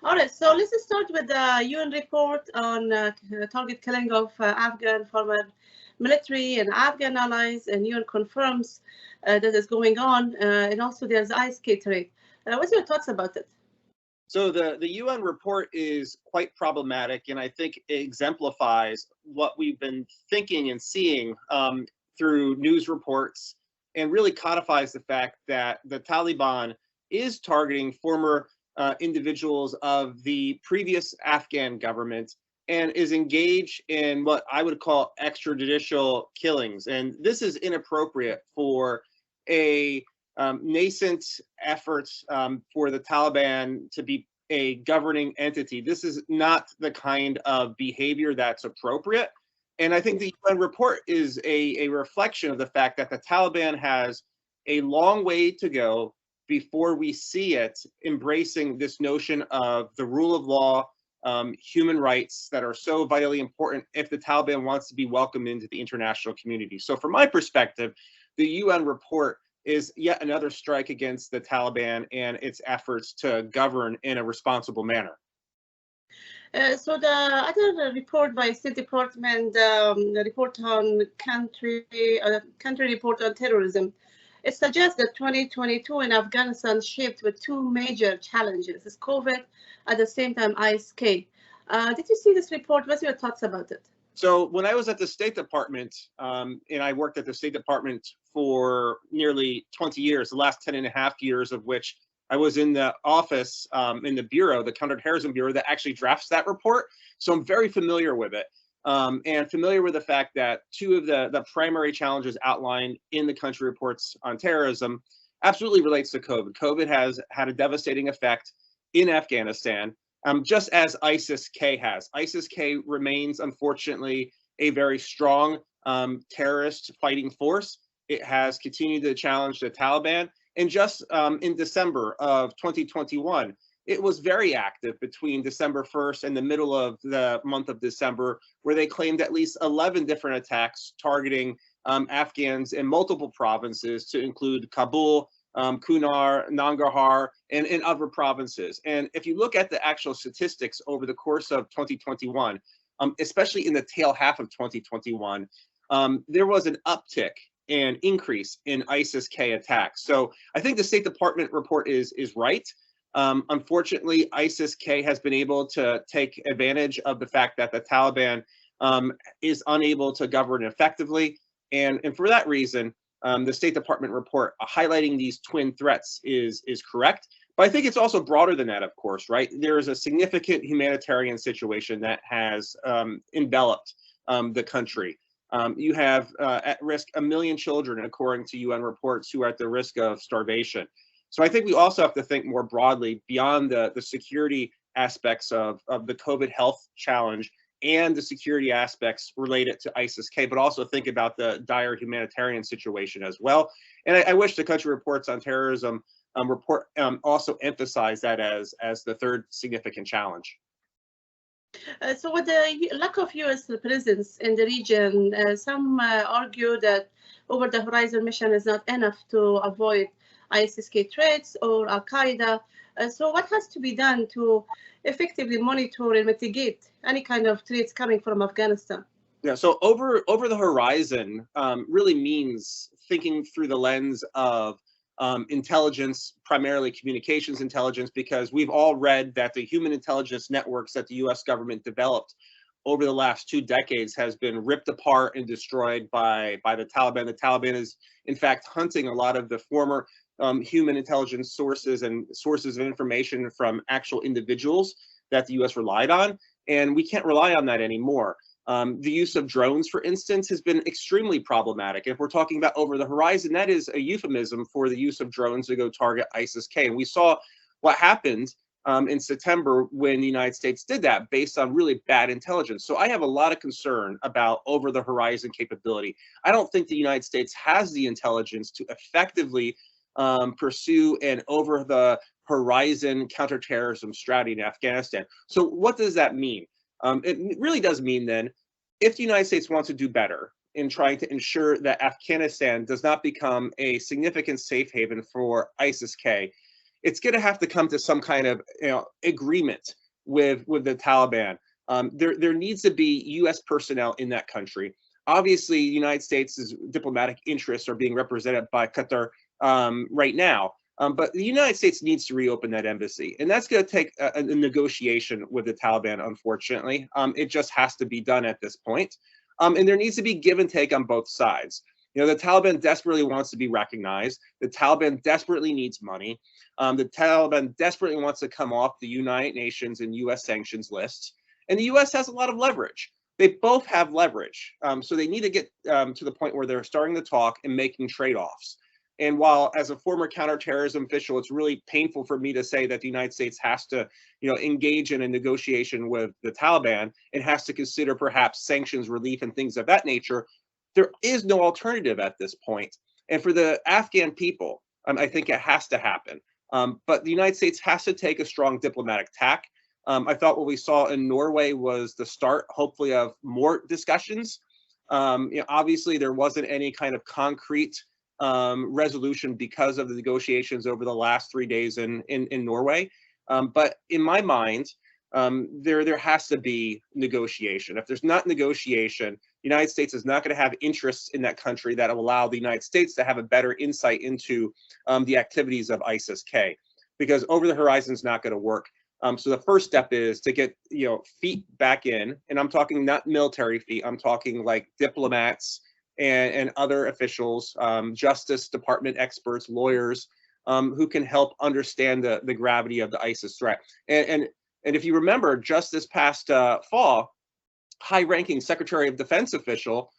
All right, so let's start with the UN report on target killing of Afghan former military and Afghan allies, and UN confirms that is going on, and also there's ISK trade. What's your thoughts about it? So the UN report is quite problematic, and I think it exemplifies what we've been thinking and seeing through news reports, and really codifies the fact that the Taliban is targeting former individuals of the previous Afghan government and is engaged in what I would call extrajudicial killings. And this is inappropriate for a nascent efforts for the Taliban to be a governing entity. This is not the kind of behavior that's appropriate. And I think the UN report is a reflection of the fact that the Taliban has a long way to go before we see it embracing this notion of the rule of law, human rights that are so vitally important if the Taliban wants to be welcomed into the international community. So from my perspective, the UN report is yet another strike against the Taliban and its efforts to govern in a responsible manner. So the other report by State Department, the report on country report on terrorism, it suggests that 2022 in Afghanistan shaped with two major challenges: it's COVID, at the same time ISK. Did you see this report? What's your thoughts about it? So when I was at the State Department, and I worked at the State Department for nearly 20 years, the last 10 and a half years of which I was in the office, in the bureau, the Counterterrorism Bureau that actually drafts that report. So I'm very familiar with it, and familiar with the fact that two of the primary challenges outlined in the country reports on terrorism absolutely relates to COVID. COVID has had a devastating effect in Afghanistan. Just as ISIS-K has. ISIS-K remains, unfortunately, a very strong terrorist fighting force. It has continued to challenge the Taliban. And just in December of 2021, it was very active between December 1st and the middle of the month of December, where they claimed at least 11 different attacks targeting Afghans in multiple provinces, to include Kabul, Kunar, Nangarhar, and other provinces. And if you look at the actual statistics over the course of 2021, especially in the tail half of 2021, there was an uptick and increase in ISIS-K attacks. So I think the State Department report is right. Unfortunately, ISIS-K has been able to take advantage of the fact that the Taliban is unable to govern effectively. And for that reason, the State Department report highlighting these twin threats is correct. But I think it's also broader than that, of course, right? There is a significant humanitarian situation that has enveloped the country. You have at risk 1 million children, according to UN reports, who are at the risk of starvation. So I think we also have to think more broadly beyond the security aspects of the COVID health challenge and the security aspects related to ISIS-K, but also think about the dire humanitarian situation as well. And I wish the country reports on terrorism report also emphasize that as the third significant challenge. So with the lack of U.S. presence in the region, some argue that over-the-horizon mission is not enough to avoid ISK threats or Al-Qaeda. So what has to be done to effectively monitor and mitigate any kind of threats coming from Afghanistan? Yeah, so over the horizon really means thinking through the lens of intelligence, primarily communications intelligence, because we've all read that the human intelligence networks that the US government developed over the last 2 decades has been ripped apart and destroyed by the Taliban. The Taliban is, in fact, hunting a lot of the former human intelligence sources and sources of information from actual individuals that the US relied on, and we can't rely on that anymore. The use of drones, for instance, has been extremely problematic. If we're talking about over the horizon, that is a euphemism for the use of drones to go target ISIS-K. And we saw what happened in September when the United States did that based on really bad intelligence. So I have a lot of concern about over the horizon capability. I don't think the United States has the intelligence to effectively pursue an over the horizon counterterrorism strategy in Afghanistan. So what does that mean? It really does mean then, if the United States wants to do better in trying to ensure that Afghanistan does not become a significant safe haven for ISIS-K, it's going to have to come to some kind of agreement with the Taliban. There needs to be U.S. personnel in that country. Obviously, the United States' diplomatic interests are being represented by Qatar right now. But the United States needs to reopen that embassy, and that's going to take a negotiation with the Taliban, unfortunately. It just has to be done at this point. And there needs to be give and take on both sides. The Taliban desperately wants to be recognized. The Taliban desperately needs money. The Taliban desperately wants to come off the United Nations and U.S. sanctions lists. And the U.S. has a lot of leverage. They both have leverage. So they need to get to the point where they're starting to talk and making trade-offs. And while as a former counterterrorism official, it's really painful for me to say that the United States has to, engage in a negotiation with the Taliban and has to consider perhaps sanctions relief and things of that nature, there is no alternative at this point. And for the Afghan people, I think it has to happen. But the United States has to take a strong diplomatic tack. I thought what we saw in Norway was the start, hopefully, of more discussions. Obviously, there wasn't any kind of concrete resolution because of the negotiations over the last 3 days in Norway. But in my mind, there has to be negotiation. If there's not negotiation, the United States is not going to have interests in that country that will allow the United States to have a better insight into the activities of ISK, because over the horizon is not going to work. So the first step is to get feet back in, and I'm talking not military feet. I'm talking like diplomats and other officials, Justice Department experts, lawyers, who can help understand the gravity of the ISIS threat. And if you remember, just this past fall, high-ranking Secretary of Defense official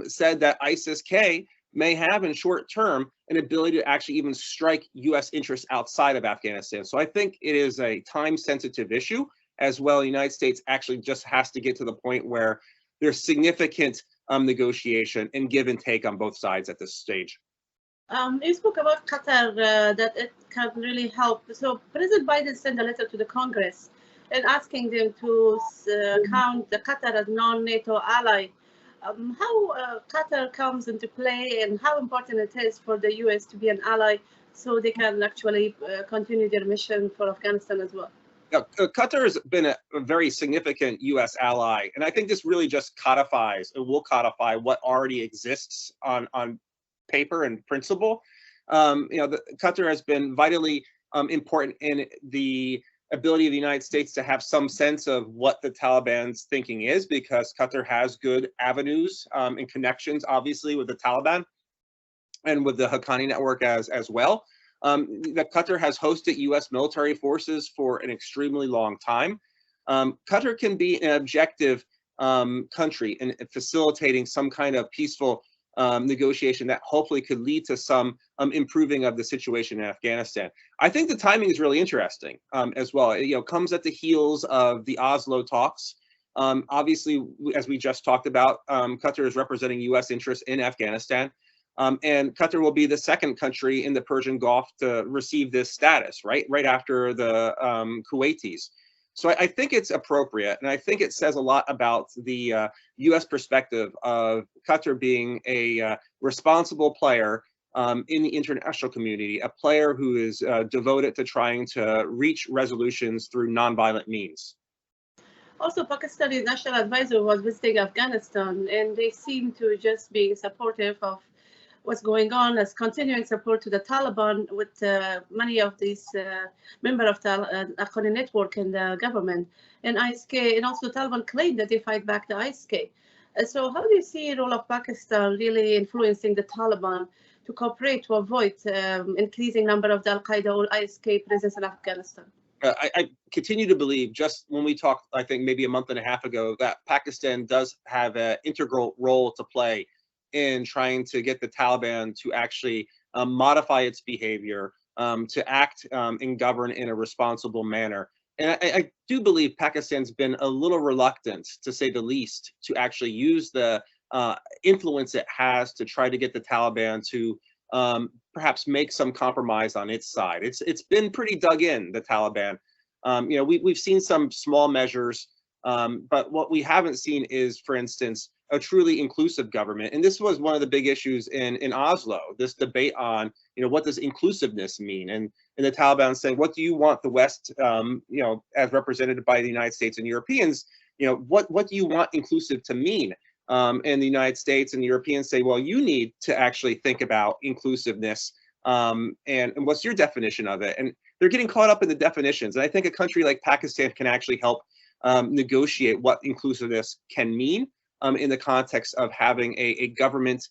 said that ISIS-K may have in short term an ability to actually even strike U.S. interests outside of Afghanistan. So I think it is a time-sensitive issue as well. The United States actually just has to get to the point where there's significant negotiation and give and take on both sides at this stage. You spoke about Qatar, that it can really help. So President Biden sent a letter to the Congress and asking them to count the Qatar as non-NATO ally. How Qatar comes into play and how important it is for the U.S. to be an ally so they can actually continue their mission for Afghanistan as well? Qatar has been a very significant U.S. ally, and I think this really just codifies, it will codify what already exists on paper and principle. Qatar has been vitally important in the ability of the United States to have some sense of what the Taliban's thinking is, because Qatar has good avenues and connections, obviously, with the Taliban and with the Haqqani network as well. That Qatar has hosted U.S. military forces for an extremely long time. Qatar can be an objective country in facilitating some kind of peaceful negotiation that hopefully could lead to some improving of the situation in Afghanistan. I think the timing is really interesting as well. It comes at the heels of the Oslo talks. Obviously, as we just talked about, Qatar is representing U.S. interests in Afghanistan. And Qatar will be the second country in the Persian Gulf to receive this status, right after the Kuwaitis. So I think it's appropriate, and I think it says a lot about the U.S. perspective of Qatar being a responsible player in the international community, a player who is devoted to trying to reach resolutions through nonviolent means. Also, Pakistani National Advisor was visiting Afghanistan, and they seem to just be supportive of what's going on, as continuing support to the Taliban with many of these members of the Haqqani network and the government and ISK, and also Taliban claim that they fight back the ISK. So how do you see the role of Pakistan really influencing the Taliban to cooperate to avoid increasing number of the Al-Qaeda or ISK presence in Afghanistan? I continue to believe, just when we talked, I think maybe a month and a half ago, that Pakistan does have an integral role to play in trying to get the Taliban to actually modify its behavior, to act and govern in a responsible manner. And I do believe Pakistan's been a little reluctant, to say the least, to actually use the influence it has to try to get the Taliban to perhaps make some compromise on its side. It's been pretty dug in, the Taliban. We've seen some small measures, but what we haven't seen is, for instance, a truly inclusive government. And this was one of the big issues in Oslo, this debate on, what does inclusiveness mean? And the Taliban saying, what do you want the West, as represented by the United States and Europeans, what do you want inclusive to mean? And the United States and the Europeans say, well, you need to actually think about inclusiveness. And what's your definition of it? And they're getting caught up in the definitions. And I think a country like Pakistan can actually help negotiate what inclusiveness can mean in the context of having a government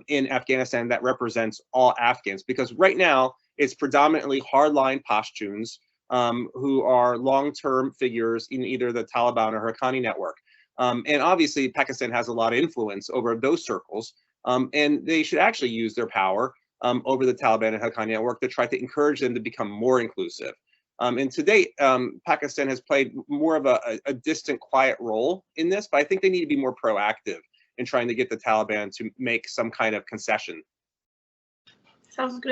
in Afghanistan that represents all Afghans. Because right now, it's predominantly hardline Pashtuns who are long-term figures in either the Taliban or Haqqani network. And obviously, Pakistan has a lot of influence over those circles, and they should actually use their power over the Taliban and Haqqani network to try to encourage them to become more inclusive. And to date, Pakistan has played more of a distant, quiet role in this, but I think they need to be more proactive in trying to get the Taliban to make some kind of concession. Sounds great.